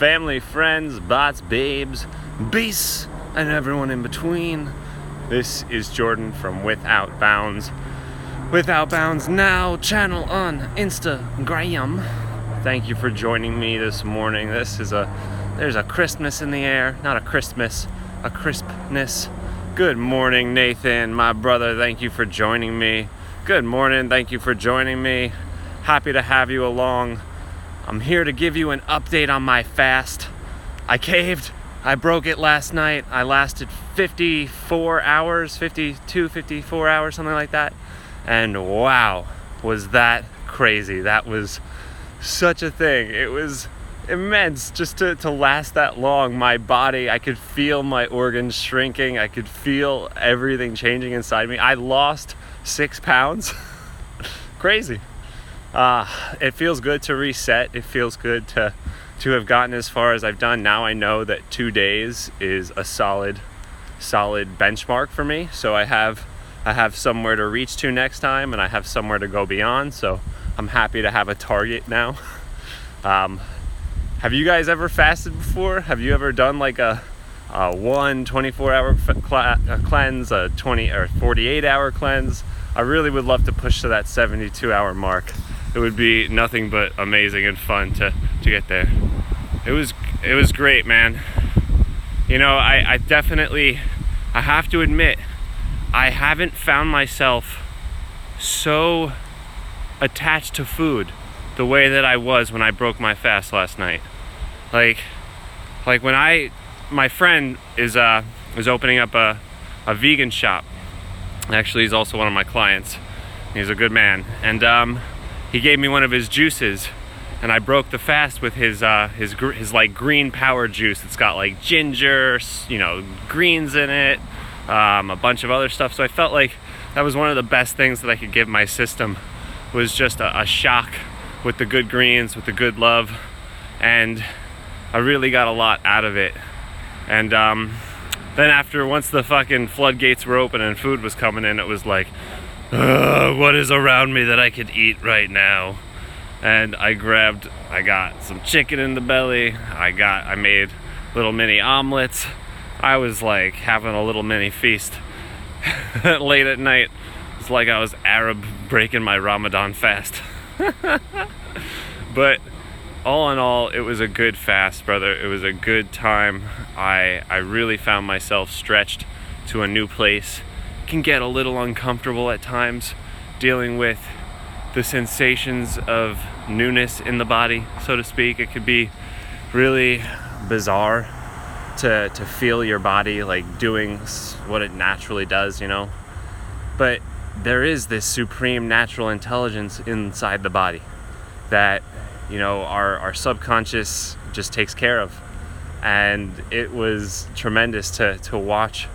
Family, friends, bots, babes, beasts, and everyone in between. This is Jordan from Without Bounds. Without Bounds Now channel on Instagram. Thank you for joining me this morning. There's a crispness in the air. Not a Christmas, a crispness. Good morning, Nathan, my brother. Thank you for joining me. Good morning. Thank you for joining me. Happy to have you along. I'm here to give you an update on my fast. I caved. I broke it last night. I lasted 54 hours, 52, 54 hours, something like that. And wow, was that crazy. That was such a thing. It was immense just to last that long. My body, I could feel my organs shrinking. I could feel everything changing inside me. I lost 6 pounds. Crazy. It feels good to reset. It feels good to have gotten as far as I've done. Now I know that 2 days is a solid benchmark for me. So I have somewhere to reach to next time, and I have somewhere to go beyond. So I'm happy to have a target now. Have you guys ever fasted before? Have you ever done like a 24-hour cleanse, a 20 or 48-hour cleanse? I really would love to push to that 72-hour mark. It would be nothing but amazing and fun to get there. It was great, man. You know, I definitely, I have to admit, I haven't found myself so attached to food the way that I was when I broke my fast last night. Like when my friend is opening up a vegan shop. Actually, he's also one of my clients. He's a good man, and he gave me one of his juices, and I broke the fast with his like green power juice. It's got like ginger, greens in it, a bunch of other stuff. So I felt like that was one of the best things that I could give my system, was just a shock with the good greens, with the good love, and I really got a lot out of it. And then once the fucking floodgates were open and food was coming in, it was like, what is around me that I could eat right now? And I got some chicken in the belly. I made little mini omelets. I was like having a little mini feast late at night. It's like I was Arab breaking my Ramadan fast. But all in all, it was a good fast, brother. It was a good time. I really found myself stretched to a new place. Can get a little uncomfortable at times dealing with the sensations of newness in the body, so to speak. It could be really bizarre to feel your body like doing what it naturally does, but there is this supreme natural intelligence inside the body that our subconscious just takes care of. And it was tremendous to watch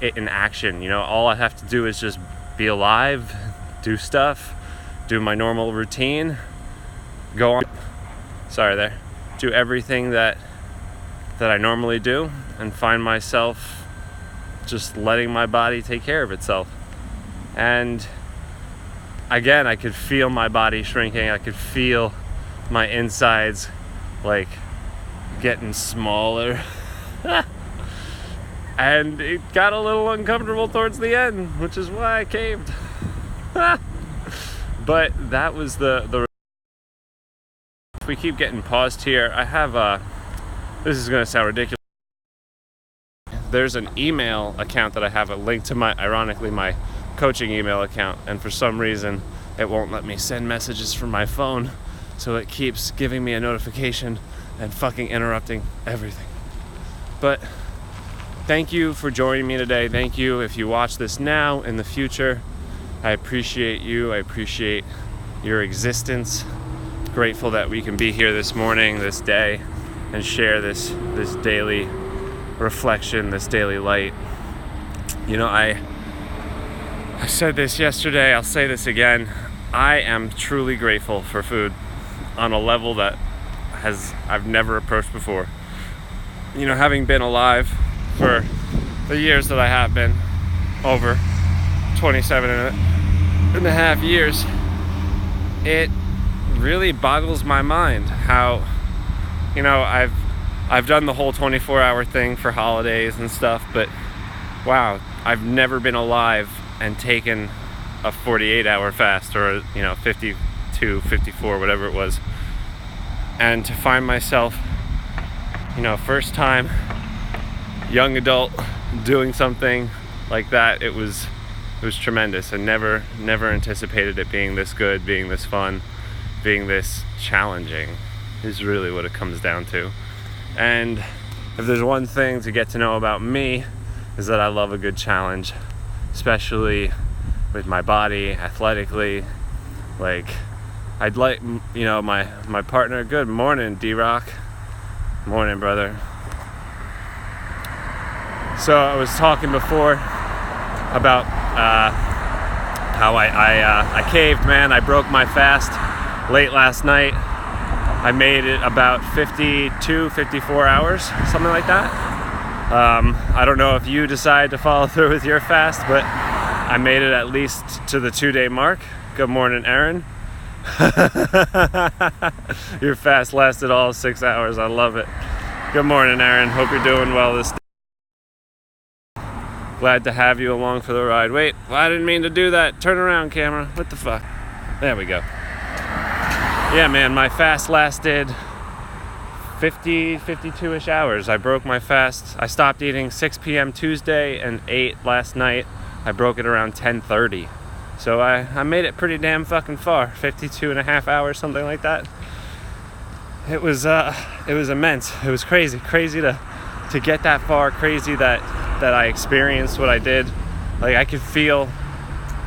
it in action. All I have to do is just be alive, do stuff, do my normal routine, go on, do everything that I normally do, and find myself just letting my body take care of itself. And again, I could feel my body shrinking. I could feel my insides like getting smaller. And it got a little uncomfortable towards the end, which is why I caved. But that was the if we keep getting paused here, I have this is gonna sound ridiculous. There's an email account that I have a link to ironically my coaching email account, and for some reason it won't let me send messages from my phone, so it keeps giving me a notification and fucking interrupting everything. But thank you for joining me today. Thank you if you watch this now, in the future. I appreciate you. I appreciate your existence. Grateful that we can be here this morning, this day, and share this daily reflection, this daily light. I said this yesterday, I'll say this again. I am truly grateful for food on a level that I've never approached before. Having been alive for the years that I have been, over 27 and a half years, it really boggles my mind how, I've done the whole 24-hour thing for holidays and stuff, but wow, I've never been alive and taken a 48-hour fast, or 52, 54, whatever it was. And to find myself, first time young adult doing something like that, it was tremendous. I never anticipated it being this good, being this fun, being this challenging, is really what it comes down to. And if there's one thing to get to know about me, is that I love a good challenge, especially with my body, athletically. Like, I'd like, my partner, good morning, D-Rock. Morning, brother. So I was talking before about how I caved, man. I broke my fast late last night. I made it about 52, 54 hours, something like that. I don't know if you decide to follow through with your fast, but I made it at least to the 2-day mark. Good morning, Aaron. Your fast lasted all 6 hours. I love it. Good morning, Aaron. Hope you're doing well this day. Glad to have you along for the ride. Wait, well, I didn't mean to do that. Turn around, camera. What the fuck? There we go. Yeah, man, my fast lasted 52-ish hours. I broke my fast. I stopped eating 6 p.m. Tuesday and ate last night. I broke it around 10:30. So I made it pretty damn fucking far. 52 and a half hours, something like that. It was immense. It was crazy to get that far. Crazy that I experienced what I did. Like, I could feel,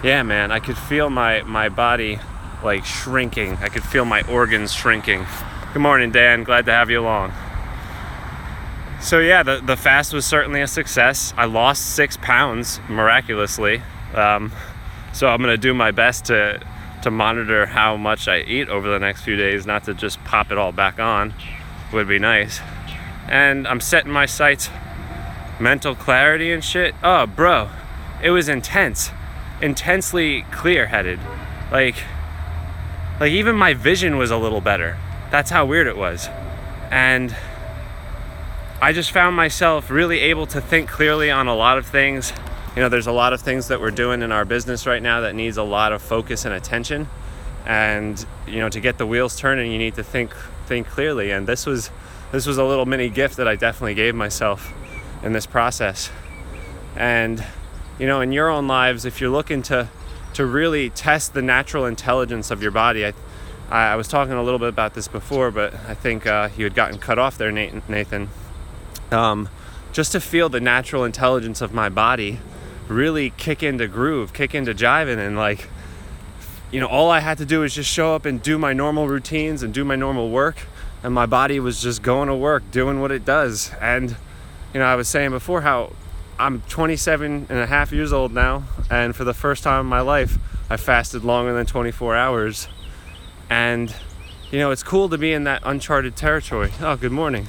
I could feel my body like shrinking. I could feel my organs shrinking. Good morning, Dan. Glad to have you along. So yeah, the fast was certainly a success. I lost 6 pounds miraculously. So I'm gonna do my best to monitor how much I eat over the next few days, not to just pop it all back on. Would be nice. And I'm setting my sights, mental clarity and shit. Oh, bro, it was intense, intensely clear-headed. Like even my vision was a little better. That's how weird it was. And I just found myself really able to think clearly on a lot of things. There's a lot of things that we're doing in our business right now that needs a lot of focus and attention. And, to get the wheels turning, you need to think clearly. And this was a little mini gift that I definitely gave myself in this process. And, in your own lives, if you're looking to really test the natural intelligence of your body, I was talking a little bit about this before, but I think you had gotten cut off there, Nathan. Just to feel the natural intelligence of my body really kick into groove, kick into jiving, and all I had to do was just show up and do my normal routines and do my normal work, and my body was just going to work, doing what it does. And I was saying before how I'm 27 and a half years old now, and for the first time in my life I fasted longer than 24 hours. And it's cool to be in that uncharted territory. Oh, good morning,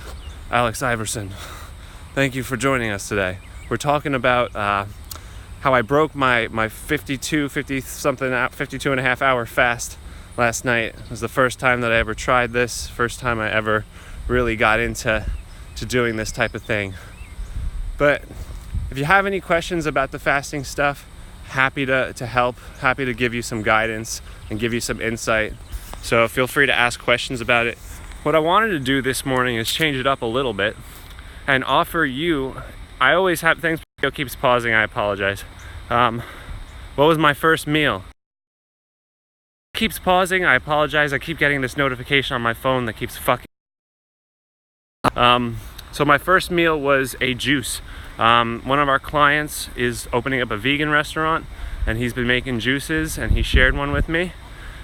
Alex Iverson. Thank you for joining us today. We're talking about how I broke my 52 and a half hour fast last night. It was the first time that I ever tried this, first time I ever really got into doing this type of thing. But if you have any questions about the fasting stuff, happy to help, happy to give you some guidance and give you some insight. So feel free to ask questions about it. What I wanted to do this morning is change it up a little bit and offer you, I always have things, video keeps pausing, I apologize. What was my first meal? Keeps pausing, I apologize. I keep getting this notification on my phone that keeps fucking. So my first meal was a juice. One of our clients is opening up a vegan restaurant, and he's been making juices, and he shared one with me.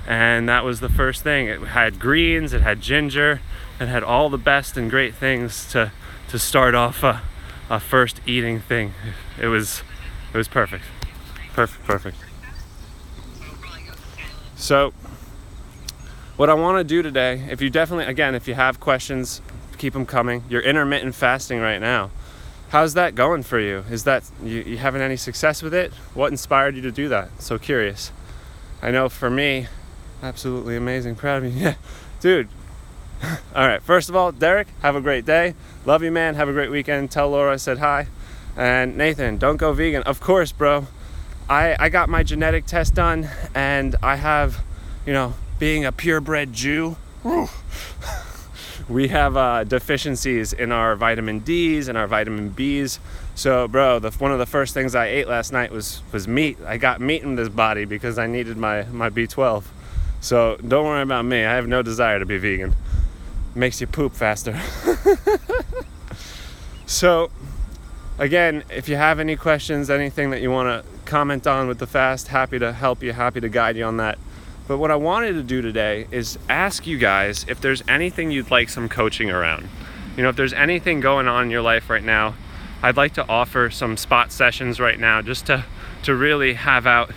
And that was the first thing. It had greens, it had ginger, it had all the best and great things to start off a first eating thing. It was perfect. Perfect. So what I want to do today, if you have questions, keep them coming. You're intermittent fasting right now. How's that going for you? Is that you having any success with it? What inspired you to do that? So curious. I know for me, absolutely amazing, proud of you. Yeah, dude, All right, first of all, Derek, have a great day. Love you, man. Have a great weekend. Tell Laura I said hi. And Nathan, don't go vegan. Of course, bro. I got my genetic test done, and I have, being a purebred Jew, we have deficiencies in our vitamin D's and our vitamin B's. So, bro, one of the first things I ate last night was meat. I got meat in this body because I needed my B12. So don't worry about me. I have no desire to be vegan. Makes you poop faster. So, again, if you have any questions, anything that you want to comment on with the fast, happy to help you, happy to guide you on that. But what I wanted to do today is ask you guys if there's anything you'd like some coaching around. If there's anything going on in your life right now, I'd like to offer some spot sessions right now just to really have out,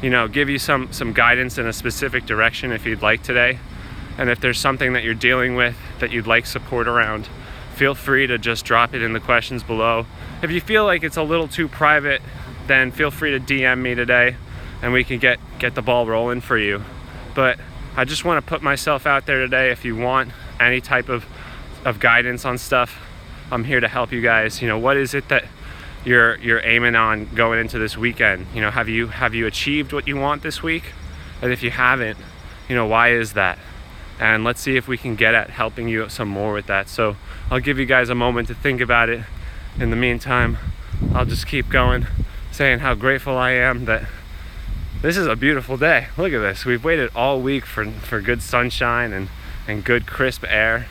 give you some guidance in a specific direction if you'd like today. And if there's something that you're dealing with that you'd like support around, feel free to just drop it in the questions below. If you feel like it's a little too private, then feel free to DM me today and we can get the ball rolling for you. But I just want to put myself out there today. If you want any type of guidance on stuff, I'm here to help you guys. What is it that you're aiming on going into this weekend? Have you achieved what you want this week? And if you haven't, why is that? And let's see if we can get at helping you some more with that. So I'll give you guys a moment to think about it. In the meantime, I'll just keep going, saying how grateful I am that this is a beautiful day. Look at this. We've waited all week for good sunshine and good crisp air.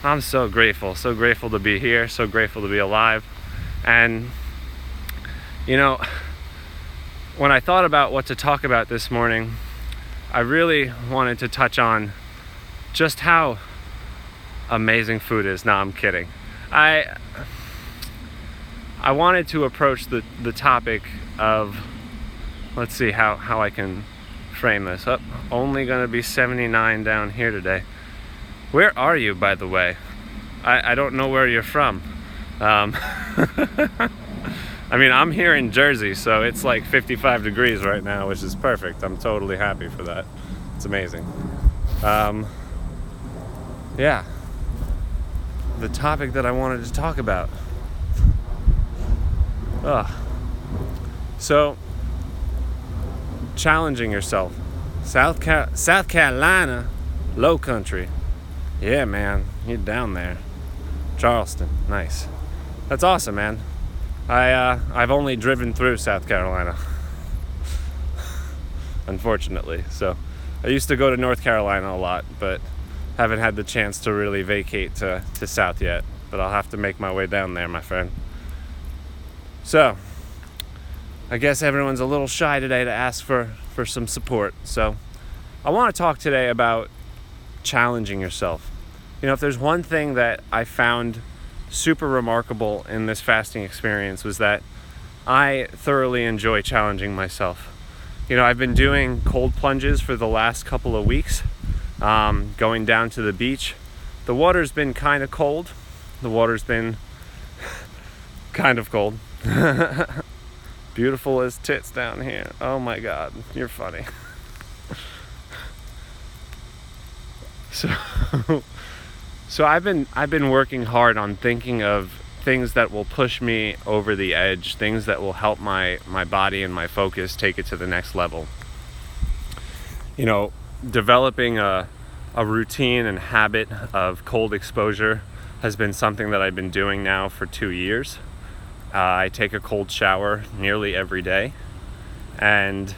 I'm so grateful to be here, so grateful to be alive. And when I thought about what to talk about this morning, I really wanted to touch on just how amazing food is. No, I'm kidding. I wanted to approach the topic of, let's see how I can frame this up. Only gonna be 79 down here today. Where are you, by the way? I don't know where you're from. I'm here in Jersey, so it's like 55 degrees right now, which is perfect. I'm totally happy for that. It's amazing. Yeah, the topic that I wanted to talk about. So, challenging yourself. South Carolina, low country. Yeah, man, you're down there. Charleston, nice. That's awesome, man. I've only driven through South Carolina, unfortunately. So, I used to go to North Carolina a lot, but haven't had the chance to really vacate to South yet. But I'll have to make my way down there, my friend. So, I guess everyone's a little shy today to ask for some support. So, I want to talk today about challenging yourself. If there's one thing that I found super remarkable in this fasting experience was that I thoroughly enjoy challenging myself. I've been doing cold plunges for the last couple of weeks, going down to the beach. The water's been kind of cold. The water's been kind of cold. Beautiful as tits down here. Oh my God, you're funny. So I've been working hard on thinking of things that will push me over the edge, things that will help my body and my focus take it to the next level. Developing a routine and habit of cold exposure has been something that I've been doing now for 2 years. I take a cold shower nearly every day. And,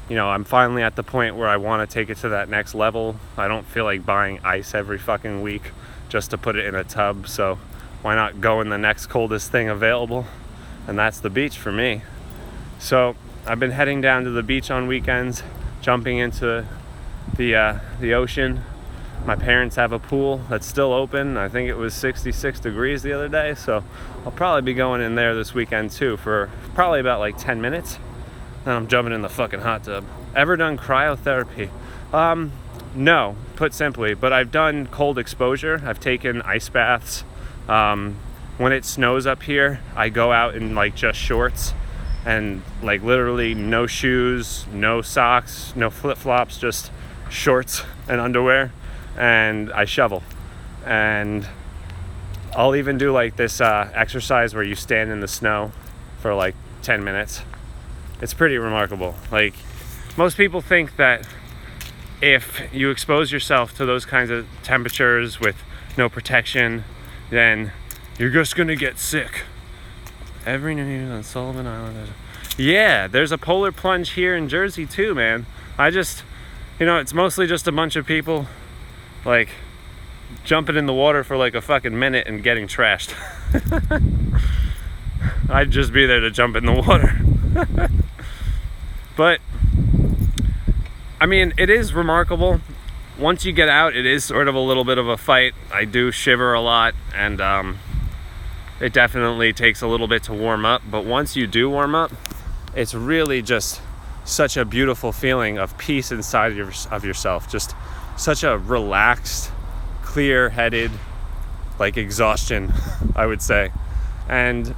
I'm finally at the point where I want to take it to that next level. I don't feel like buying ice every fucking week just to put it in a tub. So why not go in the next coldest thing available? And that's the beach for me. So I've been heading down to the beach on weekends, jumping into the ocean. My parents have a pool that's still open. I think it was 66 degrees the other day, so I'll probably be going in there this weekend too for probably about like 10 minutes. Then I'm jumping in the fucking hot tub. Ever done cryotherapy? No, put simply, but I've done cold exposure. I've taken ice baths. When it snows up here, I go out in like just shorts and like literally no shoes, no socks, no flip-flops, just shorts and underwear, and I shovel. And I'll even do like this exercise where you stand in the snow for like 10 minutes. It's pretty remarkable. Like, most people think that if you expose yourself to those kinds of temperatures with no protection, then you're just gonna get sick. Every night on Sullivan Island. Yeah, there's a polar plunge here in Jersey too, man. It's mostly just a bunch of people like jumping in the water for like a fucking minute and getting trashed. I'd just be there to jump in the water. But I mean, it is remarkable. Once you get out, it is sort of a little bit of a fight. I do shiver a lot, and it definitely takes a little bit to warm up. But once you do warm up, it's really just such a beautiful feeling of peace inside of yourself. Just such a relaxed, clear-headed, like, exhaustion, I would say. And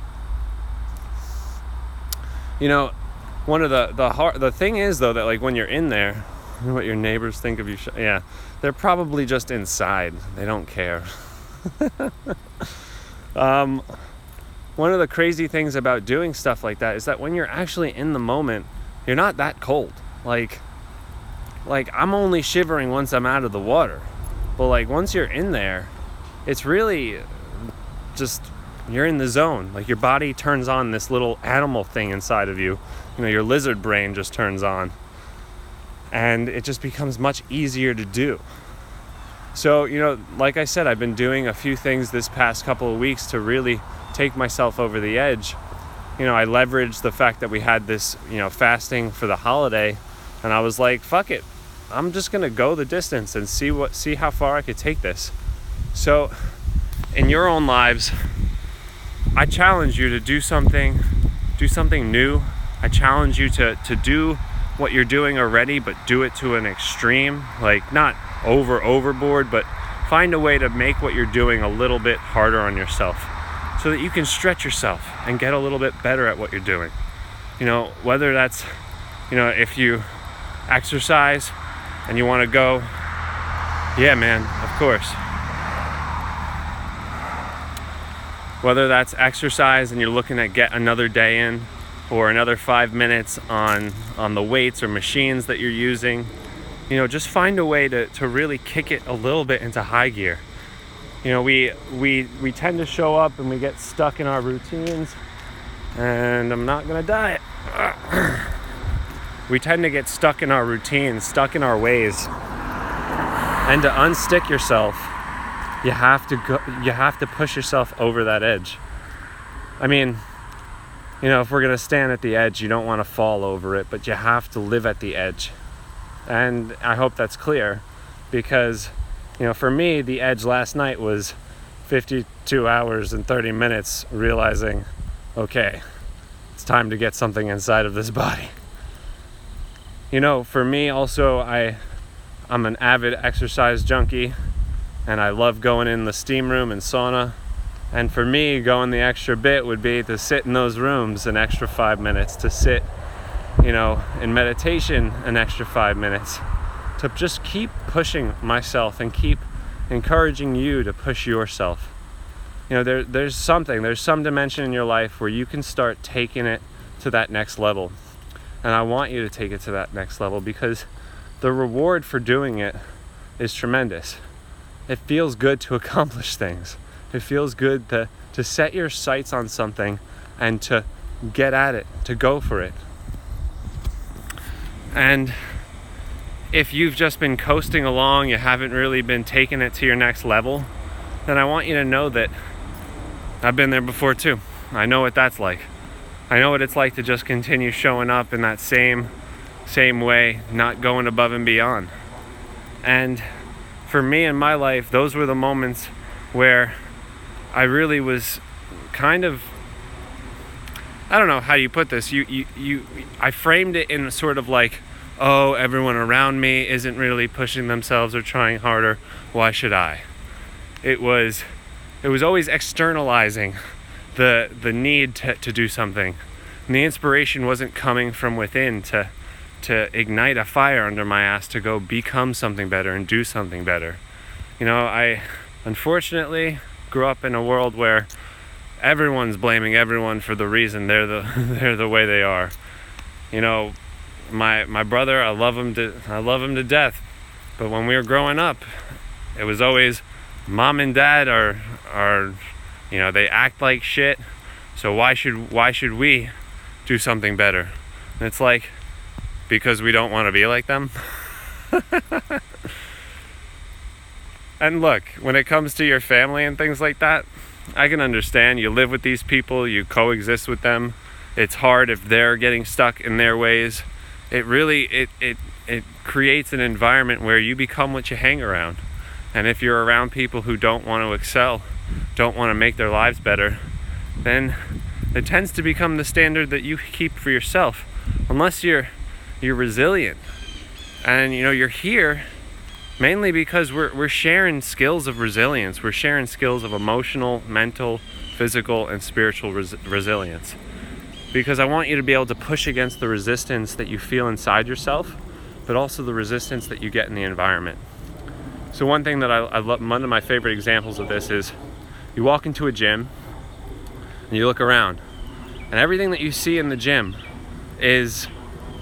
one of the thing is, though, that like when you're in there, what your neighbors think of you, they're probably just inside. They don't care. One of the crazy things about doing stuff like that is that when you're actually in the moment, you're not that cold. Like I'm only shivering once I'm out of the water. But like once you're in there, it's really just, you're in the zone. Like your body turns on this little animal thing inside of you. Your lizard brain just turns on. And it just becomes much easier to do. So, like I said, I've been doing a few things this past couple of weeks to really take myself over the edge. I leveraged the fact that we had this, fasting for the holiday, and I was like, fuck it. I'm just going to go the distance and see how far I could take this. So, in your own lives, I challenge you to do something new. I challenge you to do what you're doing already, but do it to an extreme, like not overboard, but find a way to make what you're doing a little bit harder on yourself so that you can stretch yourself and get a little bit better at what you're doing. Whether that's, if you exercise and you want to go, yeah, man, of course. Whether that's exercise and you're looking at get another day in, or another 5 minutes on the weights or machines that you're using, just find a way to really kick it a little bit into high gear. We tend to show up and we get stuck in our routines, and I'm not gonna die. We tend to get stuck in our routines, stuck in our ways. And to unstick yourself, you have to push yourself over that edge. I mean, if we're going to stand at the edge, you don't want to fall over it, but you have to live at the edge. And I hope that's clear, because, for me, the edge last night was 52 hours and 30 minutes realizing, okay, it's time to get something inside of this body. For me also, I'm an avid exercise junkie, and I love going in the steam room and sauna. And for me, going the extra bit would be to sit in those rooms an extra 5 minutes, to sit, in meditation an extra 5 minutes, to just keep pushing myself and keep encouraging you to push yourself. There's some dimension in your life where you can start taking it to that next level. And I want you to take it to that next level, because the reward for doing it is tremendous. It feels good to accomplish things. It feels good to set your sights on something and to get at it, to go for it. And if you've just been coasting along, you haven't really been taking it to your next level, then I want you to know that I've been there before too. I know what that's like. I know what it's like to just continue showing up in that same way, not going above and beyond. And for me in my life, those were the moments where I really was kind of, I don't know how you put this. I framed it in sort of like, oh, everyone around me isn't really pushing themselves or trying harder. Why should I? It was always externalizing the need to do something. And the inspiration wasn't coming from within to ignite a fire under my ass to go become something better and do something better. A Unfortunately, grew up in a world where everyone's blaming everyone for the reason they're the way they are. You know, my brother, I love him to death, but when we were growing up, it was always mom and dad are they act like shit, so why should we do something better? And it's like, because we don't want to be like them. And look, when it comes to your family and things like that, I can understand. You live with these people, you coexist with them. It's hard if they're getting stuck in their ways. It really it creates an environment where you become what you hang around. And if you're around people who don't want to excel, don't want to make their lives better, then it tends to become the standard that you keep for yourself. Unless you're resilient, and you're here mainly because we're sharing skills of resilience. We're sharing skills of emotional, mental, physical, and spiritual resilience. Because I want you to be able to push against the resistance that you feel inside yourself, but also the resistance that you get in the environment. So one thing that I love, one of my favorite examples of this is, you walk into a gym and you look around, and everything that you see in the gym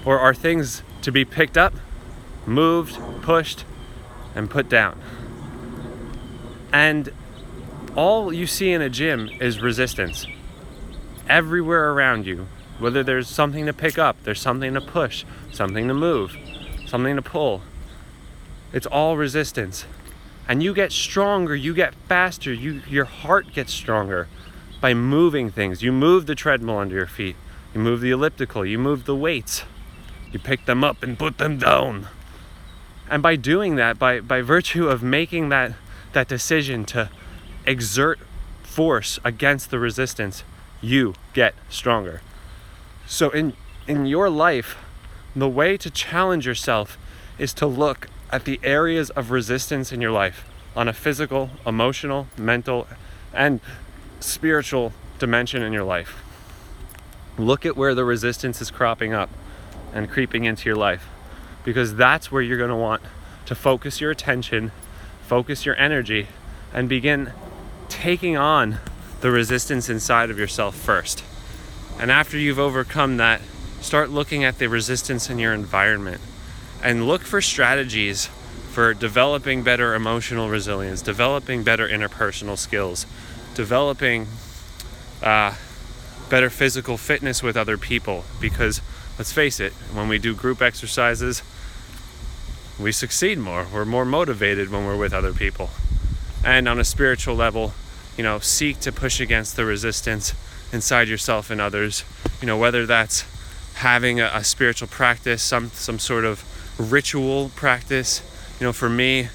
are things to be picked up, moved, pushed, and put down. And all you see in a gym is resistance. Everywhere around you, whether there's something to pick up, there's something to push, something to move, something to pull, it's all resistance. And you get stronger, you get faster, your heart gets stronger by moving things. You move the treadmill under your feet, you move the elliptical, you move the weights, you pick them up and put them down. And by doing that, by virtue of making that decision to exert force against the resistance, you get stronger. So in your life, the way to challenge yourself is to look at the areas of resistance in your life on a physical, emotional, mental, and spiritual dimension in your life. Look at where the resistance is cropping up and creeping into your life, because that's where you're going to want to focus your attention, focus your energy, and begin taking on the resistance inside of yourself first. And after you've overcome that, start looking at the resistance in your environment and look for strategies for developing better emotional resilience, developing better interpersonal skills, developing better physical fitness with other people. Because let's face it, when we do group exercises, we succeed more. We're more motivated when we're with other people. And on a spiritual level, seek to push against the resistance inside yourself and others. Whether that's having a spiritual practice, some sort of ritual practice. For me,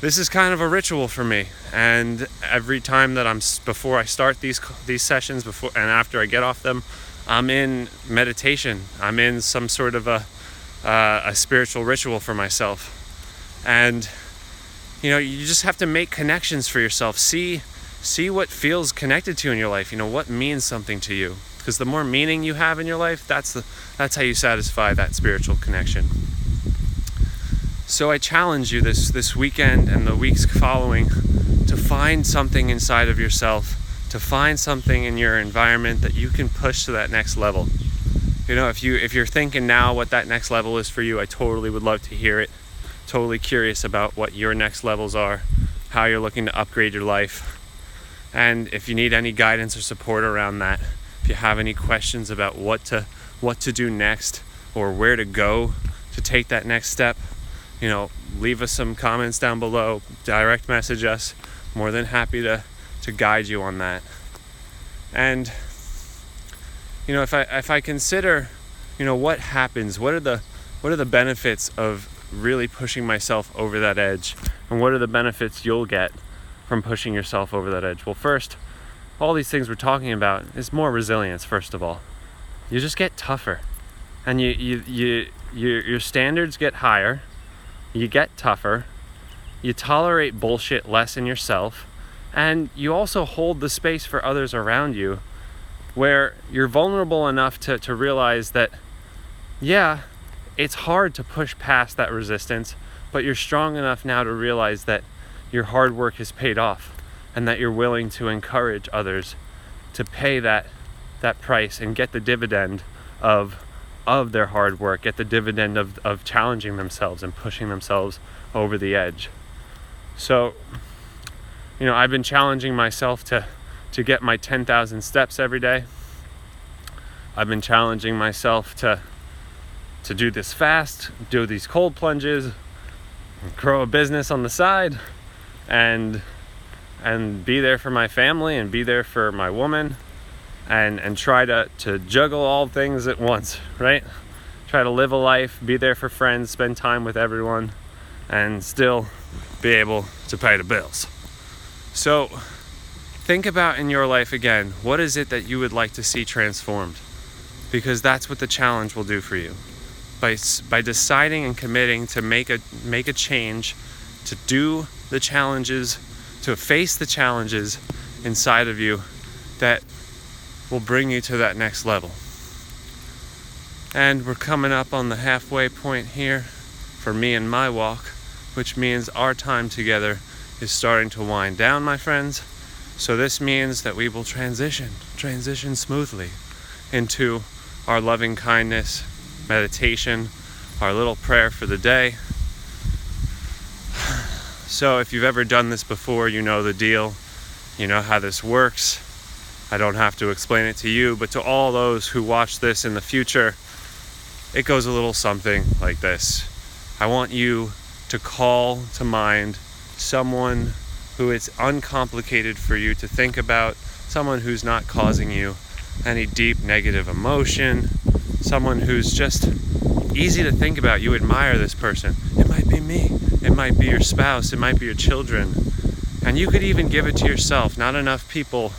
this is kind of a ritual for me. And every time that before I start these sessions, before and after I get off them, I'm in meditation. I'm in some sort of a spiritual ritual for myself. And you just have to make connections for yourself. See what feels connected to you in your life. What means something to you. Because the more meaning you have in your life, that's how you satisfy that spiritual connection. So I challenge you this weekend and the weeks following to find something inside of yourself, to find something in your environment that you can push to that next level. If you're thinking now what that next level is for you, I totally would love to hear it. Totally curious about what your next levels are, how you're looking to upgrade your life. And if you need any guidance or support around that, if you have any questions about what to do next or where to go to take that next step, leave us some comments down below, direct message us. More than happy to guide you on that. And if I consider what happens, what are the benefits of really pushing myself over that edge, and what are the benefits you'll get from pushing yourself over that edge? Well, first, all these things we're talking about is more resilience. First of all, you just get tougher, and your standards get higher. You get tougher, you tolerate bullshit less in yourself, and you also hold the space for others around you where you're vulnerable enough to realize that, yeah, it's hard to push past that resistance, but you're strong enough now to realize that your hard work has paid off, and that you're willing to encourage others to pay that price and get the dividend of their hard work, get the dividend of challenging themselves and pushing themselves over the edge. So, I've been challenging myself to get my 10,000 steps every day. I've been challenging myself to do this fast, do these cold plunges, grow a business on the side, and be there for my family and be there for my woman, and try to juggle all things at once, right? Try to live a life, be there for friends, spend time with everyone, and still be able to pay the bills. So think about in your life again, what is it that you would like to see transformed? Because that's what the challenge will do for you. By deciding and committing to make a change, to do the challenges, to face the challenges inside of you that will bring you to that next level. And we're coming up on the halfway point here for me and my walk, which means our time together is starting to wind down, my friends. So this means that we will transition smoothly into our loving kindness meditation, our little prayer for the day. So if you've ever done this before, you know the deal. You know how this works. I don't have to explain it to you, but to all those who watch this in the future, it goes a little something like this. I want you to call to mind someone who it's uncomplicated for you to think about, someone who's not causing you any deep negative emotion, someone who's just easy to think about. You admire this person. It might be me. It might be your spouse. It might be your children. And you could even give it to yourself. Not enough people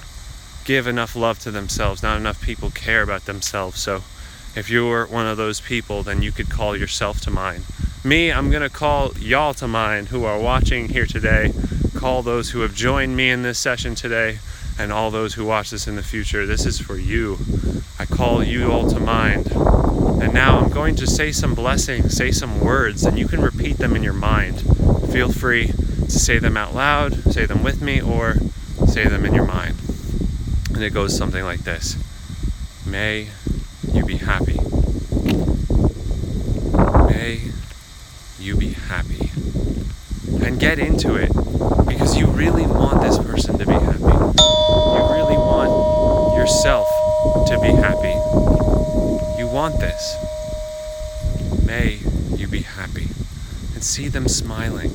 give enough love to themselves. Not enough people care about themselves. So if you're one of those people, then you could call yourself to mind. Me, I'm going to call y'all to mind who are watching here today. Call those who have joined me in this session today, and all those who watch this in the future. This is for you. I call you all to mind. And now I'm going to say some blessings, say some words, and you can repeat them in your mind. Feel free to say them out loud, say them with me, or say them in your mind. And it goes something like this. May you be happy. May you be happy. And get into it, because you really want this person to be happy. You really want yourself to be happy. You want this. May you be happy. And see them smiling.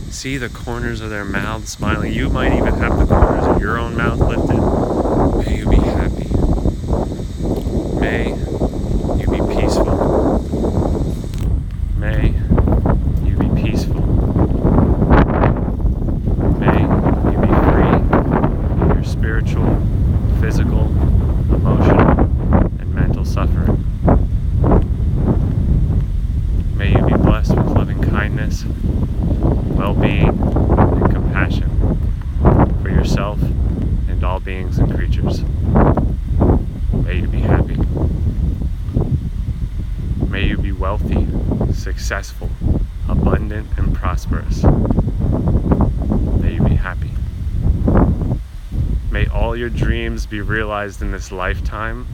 See the corners of their mouths smiling. You might even have the corners of your own mouth lifted. May you be happy. May you be peaceful. May you be peaceful. May you be free of your spiritual, physical, emotional, and mental suffering. May you be blessed with loving kindness, well-being, and compassion for yourself and all beings and creatures. May you be happy. May you be wealthy, successful, abundant, and prosperous. May you be happy. May all your dreams be realized in this lifetime.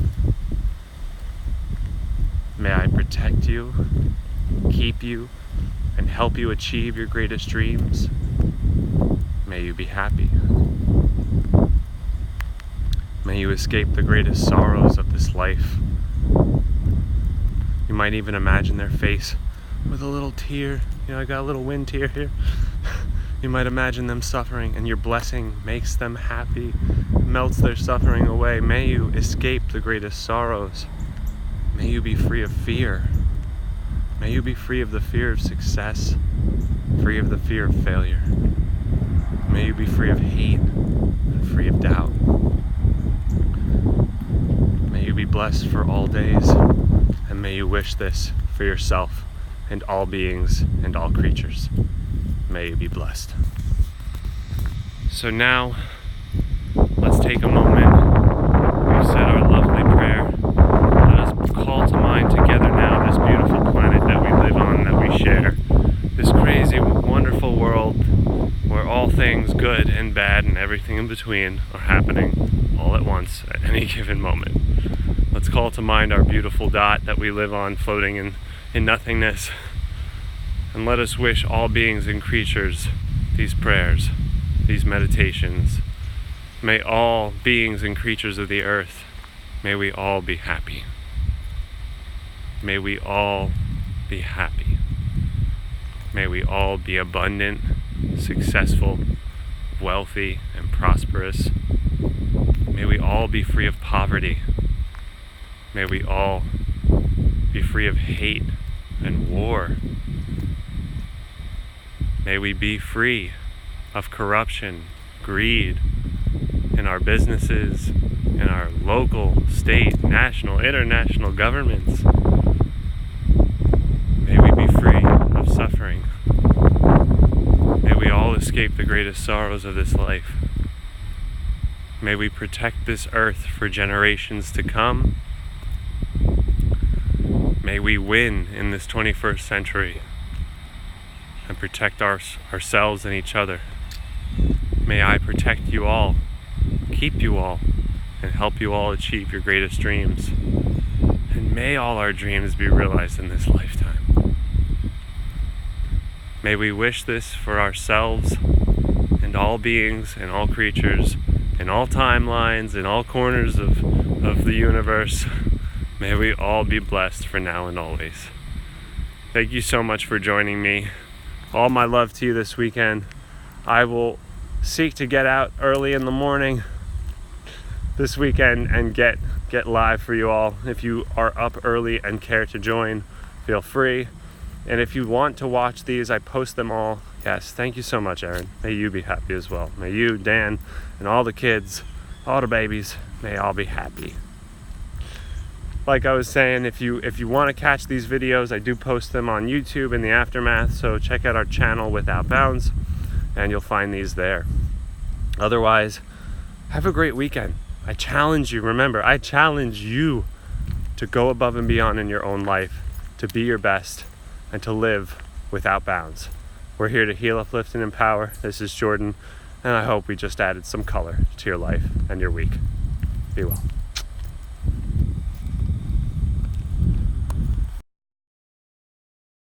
May I protect you, keep you, and help you achieve your greatest dreams. May you be happy. May you escape the greatest sorrows of this life. You might even imagine their face with a little tear. I got a little wind tear here. You might imagine them suffering, and your blessing makes them happy, melts their suffering away. May you escape the greatest sorrows. May you be free of fear. May you be free of the fear of success, free of the fear of failure. May you be free of hate and free of doubt. May you be blessed for all days, and may you wish this for yourself and all beings and all creatures. May you be blessed. So now, let's take a moment. We've said our lovely prayer. Let us call to mind together now this beautiful planet that we live on, that we share. This crazy, wonderful world where all everything in between are happening all at once at any given moment. Let's call to mind our beautiful dot that we live on, floating in nothingness. And let us wish all beings and creatures these prayers, these meditations. May all beings and creatures of the earth, may we all be happy. May we all be happy. May we all be abundant, successful, wealthy, and prosperous. May we all be free of poverty. May we all be free of hate and war. May we be free of corruption, greed in our businesses, in our local, state, national, international governments. May we be free of suffering. May we all escape the greatest sorrows of this life. May we protect this earth for generations to come. May we win in this 21st century and protect ourselves and each other. May I protect you all, keep you all, and help you all achieve your greatest dreams. And may all our dreams be realized in this lifetime. May we wish this for ourselves and all beings and all creatures in all timelines, in all corners of the universe. May we all be blessed for now and always. Thank you so much for joining me. All my love to you this weekend. I will seek to get out early in the morning this weekend and get live for you all. If you are up early and care to join, feel free. And if you want to watch these, I post them all. Yes, thank you so much, Aaron. May you be happy as well. May you, Dan, and all the kids, all the babies, may all be happy. Like I was saying, if you want to catch these videos, I do post them on YouTube in the aftermath, so check out our channel Without Bounds, and you'll find these there. Otherwise, have a great weekend. I challenge you, remember, I challenge you to go above and beyond in your own life, to be your best, and to live without bounds. We're here to heal, uplift, and empower. This is Jordan, and I hope we just added some color to your life and your week. Be well.